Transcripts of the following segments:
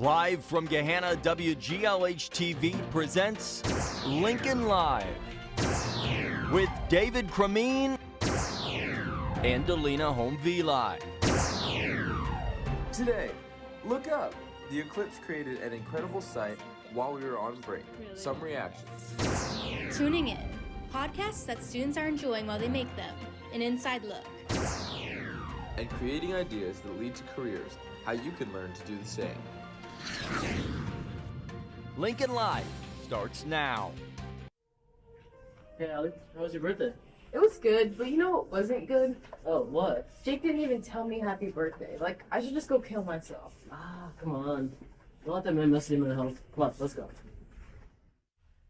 Live from Gahanna, WGLH-TV presents Lincoln Live with David Cremeen and Delina Homevili. Today, look up. The eclipse created an incredible sight while we were on break. Some reactions. Tuning in. Podcasts that students are enjoying while they make them. An inside look. And creating ideas that lead to careers. How you can learn to do the same. Lincoln Live starts now. Hey Alex, how was your birthday? It was good, but you know what wasn't good? Oh, what? Jake didn't even tell me happy birthday. Like, I should just go kill myself. Come on. Don't let that man mess with your mental health. Come on, let's go.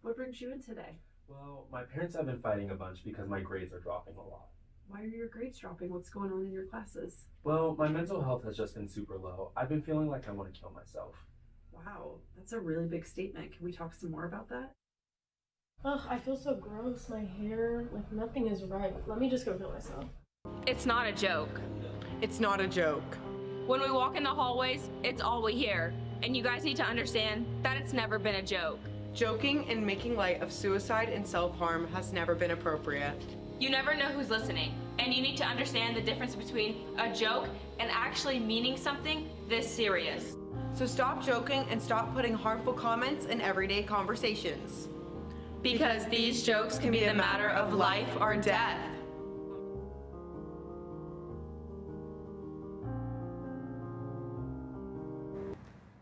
What brings you in today? Well, my parents have been fighting a bunch because my grades are dropping a lot. Why are your grades dropping? What's going on in your classes? Well, my mental health has just been super low. I've been feeling like I want to kill myself. Wow, that's a really big statement. Can we talk some more about that? Ugh, I feel so gross. My hair, like nothing is right. Let me just go kill myself. It's not a joke. It's not a joke. When we walk in the hallways, it's all we hear. And you guys need to understand that it's never been a joke. Joking and making light of suicide and self-harm has never been appropriate. You never know who's listening, and you need to understand the difference between a joke and actually meaning something this serious. So stop joking and stop putting harmful comments in everyday conversations. Because these jokes can be a matter of life or death.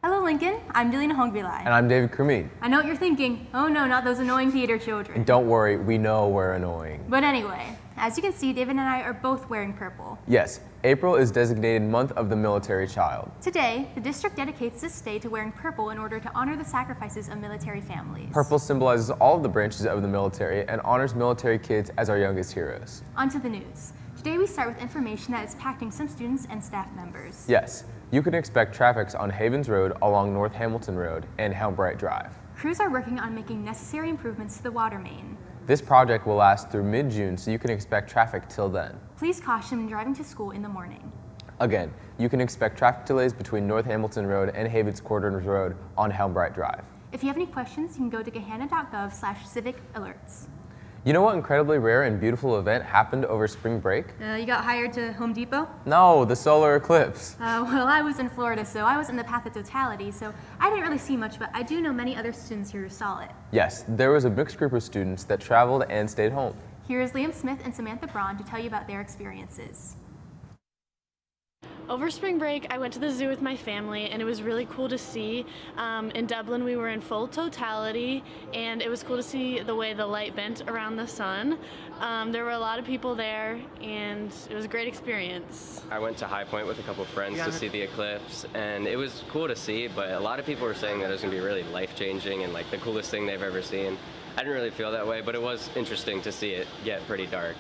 Hello, Lincoln. I'm Delina Homevili. And I'm David Cremeen. I know what you're thinking. Oh no, not those annoying theater children. And don't worry, we know we're annoying. But anyway, as you can see, David and I are both wearing purple. Yes, April is designated Month of the Military Child. Today, the district dedicates this day to wearing purple in order to honor the sacrifices of military families. Purple symbolizes all of the branches of the military and honors military kids as our youngest heroes. On to the news. Today we start with information that is impacting some students and staff members. Yes, you can expect traffic on Havens Road along North Hamilton Road and Helmbright Drive. Crews are working on making necessary improvements to the water main. This project will last through mid-June, so you can expect traffic till then. Please caution when driving to school in the morning. Again, you can expect traffic delays between North Hamilton Road and Havens Quarters Road on Helmbright Drive. If you have any questions, you can go to gahanna.gov/civic alerts. You know what incredibly rare and beautiful event happened over spring break? You got hired to Home Depot? No, the solar eclipse. Well, I was in Florida, so I was in the path of totality, so I didn't really see much, but I do know many other students here who saw it. Yes, there was a mixed group of students that traveled and stayed home. Here is Liam Smith and Samantha Braun to tell you about their experiences. Over spring break, I went to the zoo with my family, and it was really cool to see. In Dublin, we were in full totality, and it was cool to see the way the light bent around the sun. There were a lot of people there, and it was a great experience. I went to High Point with a couple of friends to see the eclipse, and it was cool to see, but a lot of people were saying that it was going to be really life-changing and like the coolest thing they've ever seen. I didn't really feel that way, but it was interesting to see it get pretty dark.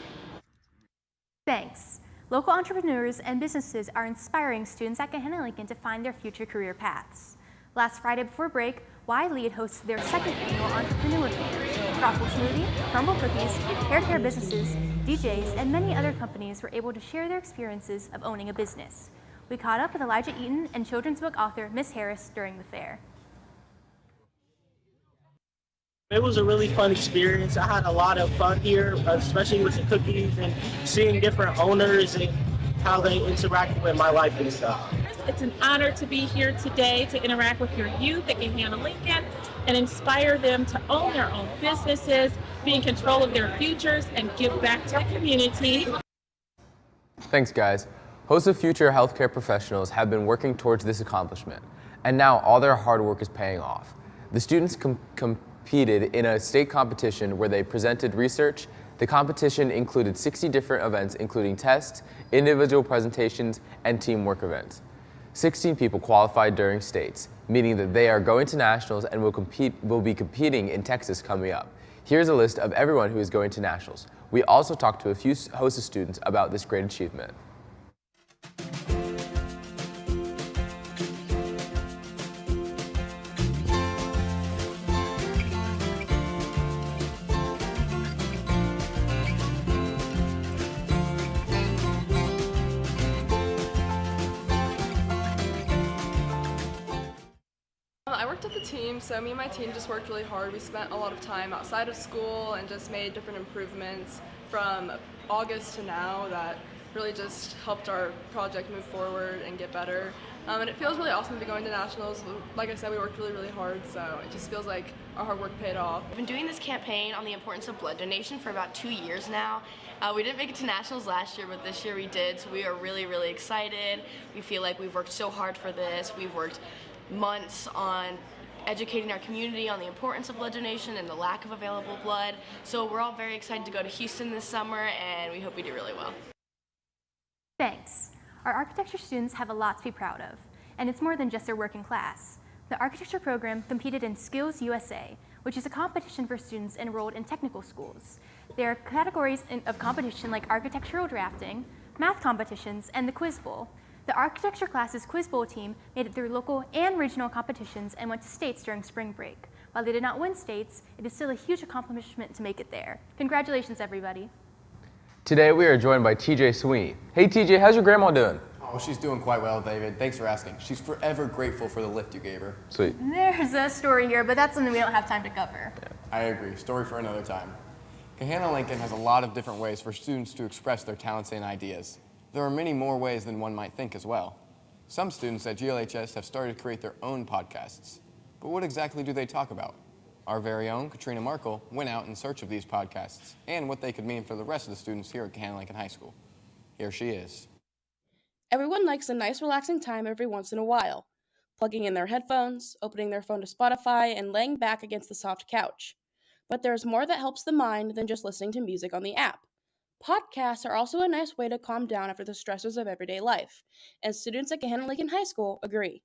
Thanks. Local entrepreneurs and businesses are inspiring students at Gahanna Lincoln to find their future career paths. Last Friday before break, Wiley had hosted their second annual Entrepreneur Fair. Tropical Smoothie, Crumble Cookies, hair care businesses, DJs, and many other companies were able to share their experiences of owning a business. We caught up with Elijah Eaton and children's book author Miss Harris during the fair. It was a really fun experience. I had a lot of fun here, especially with the cookies and seeing different owners and how they interact with my life and stuff. It's an honor to be here today to interact with your youth at Gahanna Lincoln and inspire them to own their own businesses, be in control of their futures, and give back to the community. Thanks, guys. Hosts of future healthcare professionals have been working towards this accomplishment, and now all their hard work is paying off. The students competed in a state competition where they presented research. The competition included 60 different events, including tests, individual presentations, and teamwork events. 16 people qualified during states, meaning that they are going to nationals and will be competing in Texas coming up. Here's a list of everyone who is going to nationals. We also talked to a few hosts of students about this great achievement. I worked with the team, so me and my team just worked really hard. We spent a lot of time outside of school and just made different improvements from August to now that really just helped our project move forward and get better. And it feels really awesome to be going to nationals. Like I said, we worked really, really hard, so it just feels like our hard work paid off. I've been doing this campaign on the importance of blood donation for about 2 years now. We didn't make it to nationals last year, but this year we did, so we are really, really excited. We feel like we've worked so hard for this. We've worked months on educating our community on the importance of blood donation and the lack of available blood. So we're all very excited to go to Houston this summer, and we hope we do really well. Thanks. Our architecture students have a lot to be proud of, and it's more than just their working class. The architecture program competed in Skills USA, which is a competition for students enrolled in technical schools. There are categories of competition like architectural drafting, math competitions, and the Quiz Bowl. The architecture class's Quiz Bowl team made it through local and regional competitions and went to states during spring break. While they did not win states, it is still a huge accomplishment to make it there. Congratulations, everybody. Today we are joined by TJ Sweeney. Hey TJ, how's your grandma doing? Oh, she's doing quite well, David. Thanks for asking. She's forever grateful for the lift you gave her. Sweet. There's a story here, but that's something we don't have time to cover. Yeah, I agree. Story for another time. Gahanna Lincoln has a lot of different ways for students to express their talents and ideas. There are many more ways than one might think as well. Some students at GLHS have started to create their own podcasts. But what exactly do they talk about? Our very own Katrina Markle went out in search of these podcasts and what they could mean for the rest of the students here at Gahanna Lincoln High School. Here she is. Everyone likes a nice relaxing time every once in a while, plugging in their headphones, opening their phone to Spotify, and laying back against the soft couch. But there's more that helps the mind than just listening to music on the app. Podcasts are also a nice way to calm down after the stresses of everyday life, and students at Gahanna Lincoln High School agree.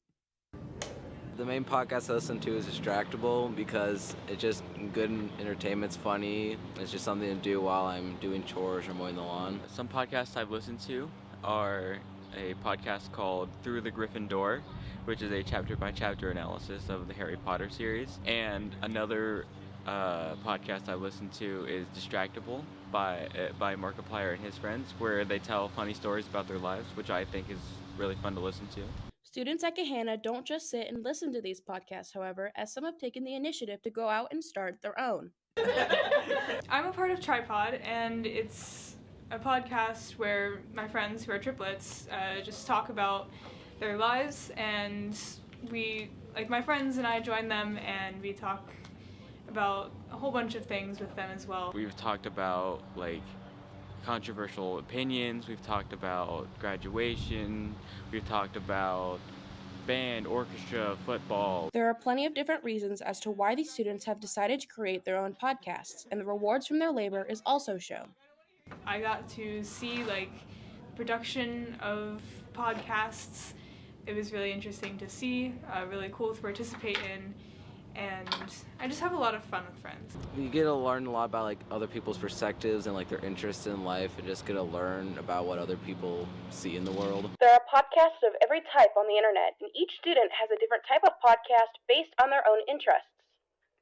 The main podcast I listen to is Distractable because it's just good entertainment's funny. It's just something to do while I'm doing chores or mowing the lawn. Some podcasts I've listened to are a podcast called Through the Griffin Door, which is a chapter-by-chapter analysis of the Harry Potter series. And another podcast I listen to is Distractable by Markiplier and his friends, where they tell funny stories about their lives, which I think is really fun to listen to. Students at Gahanna don't just sit and listen to these podcasts, however, as some have taken the initiative to go out and start their own. I'm a part of Tripod, and it's a podcast where my friends who are triplets just talk about their lives, and my friends and I join them, and we talk about a whole bunch of things with them as well. We've talked about controversial opinions, we've talked about graduation, we've talked about band, orchestra, football. There are plenty of different reasons as to why these students have decided to create their own podcasts, and the rewards from their labor is also shown. I got to see production of podcasts. It was really interesting to see, really cool to participate in, and I just have a lot of fun with friends. You get to learn a lot about other people's perspectives and their interests in life, and just get to learn about what other people see in the world. There are podcasts of every type on the internet, and each student has a different type of podcast based on their own interests.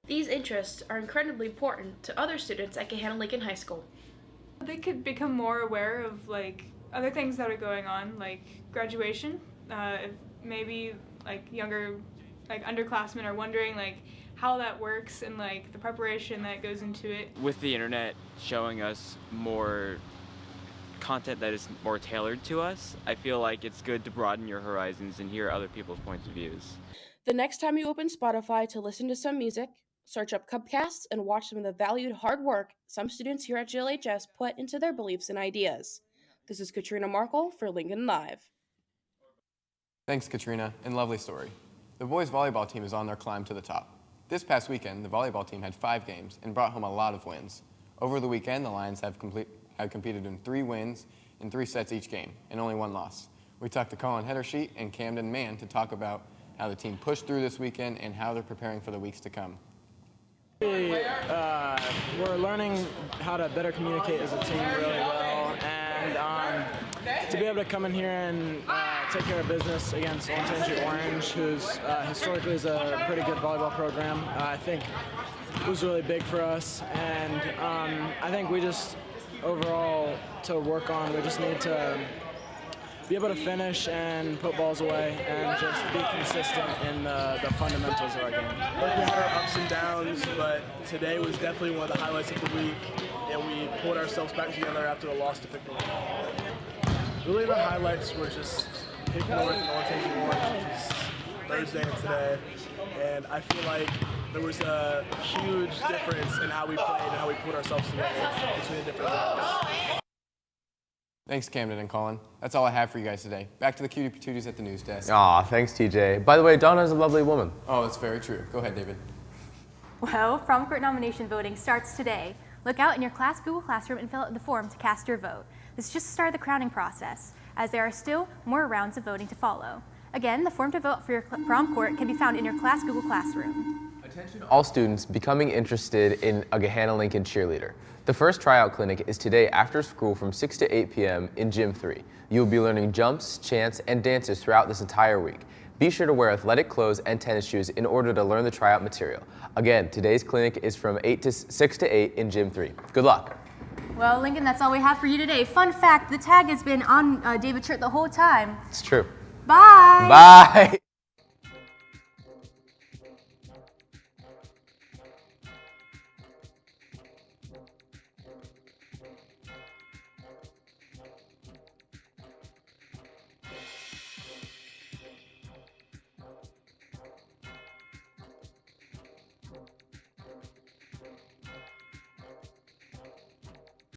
These interests are incredibly important to other students at Gahanna Lincoln High School. They could become more aware of other things that are going on, like graduation. If maybe younger underclassmen are wondering how that works and the preparation that goes into it. With the internet showing us more content that is more tailored to us, I feel like it's good to broaden your horizons and hear other people's points of views. The next time you open Spotify to listen to some music, search up Cupcasts and watch some of the valued hard work some students here at GLHS put into their beliefs and ideas. This is Katrina Markle for Lincoln Live. Thanks, Katrina, and lovely story. The boys volleyball team is on their climb to the top. This past weekend, the volleyball team had 5 games and brought home a lot of wins. Over the weekend, the Lions have competed in 3 wins in 3 sets each game, and only 1 loss. We talked to Colin Heddersheet and Camden Mann to talk about how the team pushed through this weekend and how they're preparing for the weeks to come. We're learning how to better communicate as a team really well, and to be able to come in here and take care of business against Olentangy Orange, who's historically is a pretty good volleyball program, I think was really big for us. And I think we just overall to work on, we just need to be able to finish and put balls away and just be consistent in the fundamentals of our game. We had our ups and downs, but today was definitely one of the highlights of the week, and we pulled ourselves back together after a loss to Pick North. Really, the highlights were just Pick North and Orange, which was Thursday and today, and I feel like there was a huge difference in how we played and how we put ourselves together between the different games. Thanks, Camden and Colin. That's all I have for you guys today. Back to the cutie patooties at the news desk. Aw, thanks, TJ. By the way, Donna's a lovely woman. Oh, that's very true. Go ahead, David. Well, Prom Court nomination voting starts today. Look out in your class Google Classroom and fill out the form to cast your vote. This is just the start of the crowning process, as there are still more rounds of voting to follow. Again, the form to vote for your Prom Court can be found in your class Google Classroom. Attention all students becoming interested in a Gahanna Lincoln cheerleader. The first tryout clinic is today after school from 6 to 8 p.m. in Gym 3. You will be learning jumps, chants, and dances throughout this entire week. Be sure to wear athletic clothes and tennis shoes in order to learn the tryout material. Again, today's clinic is from 6 to 8 in Gym 3. Good luck. Well, Lincoln, that's all we have for you today. Fun fact, the tag has been on David's shirt the whole time. It's true. Bye. Bye.